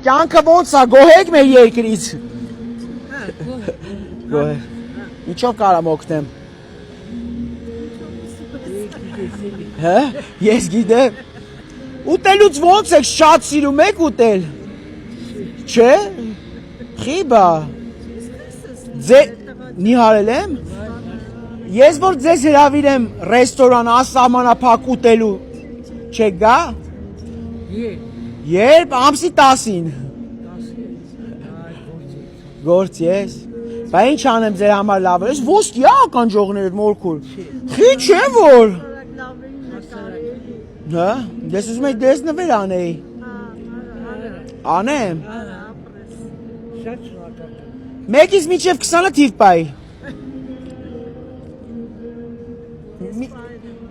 Կյանքը ոնց է, գոհեք մեր երկրից։ Գոհ։ Ինչով կարամ օգնեմ։ Հա, ես գիտեմ։ Ուտելուց ոնց եք շատ սիրում եք ուտել։ Չէ։ Խիբա։ Նիհարել եմ։ Ես որ ձեզ հրավիրեմ ռեստորան ասահմանափակ ուտելու, չեք գա։ Երբ ամսի 10-ին։ Գործ ես։ Բա ինչ անեմ ձեր համար լավ է։ Ես ոսկի ականջողներ մորքուր։ Խի չէ որ։ Հա, ես ուզում եմ դեսնվել անեի։ Անեմ։ Մեկից մինչև 20-ը թիվ պայի։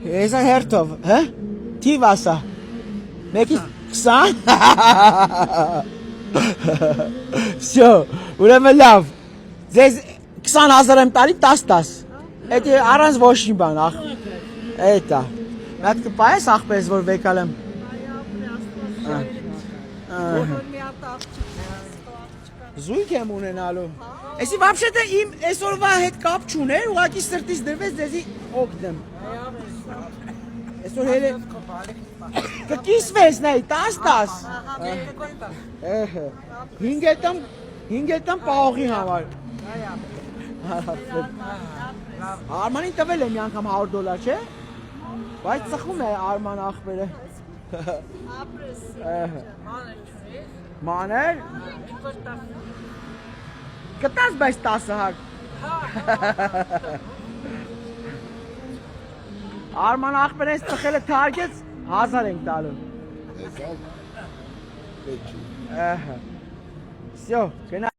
Ես հերթով, հա? Թիվ ասա։ Մեկից 20? Всё, ուրեմն լավ։ Ձեզ 20,000 եմ տալի 10-10։ Էդ առանց ոչ մի բան, ախ։ Էտա։ Այդ կպայես ախպես որ վեկալ եմ։ Զույգ եմ ունենալու։ Էսի вообще-то իմ այսօրվա հետ կապ չուներ, ուղղակի սրտից դրվեց դեզի օգնեմ։ Այսօր հենց կկիսվես նայ 10-10։ Էհը։ 5 տամ պահողի համար։ Արմանին տվել եմ մի անգամ $100, չէ՞։ Բայց ծխում է Արման ախպերը։ Մաներ։ Կտաս բայց 10 հակ։ Արման ախպերը ես ծխելը թարգեց 1000 ենք տալու։ Всё, գնա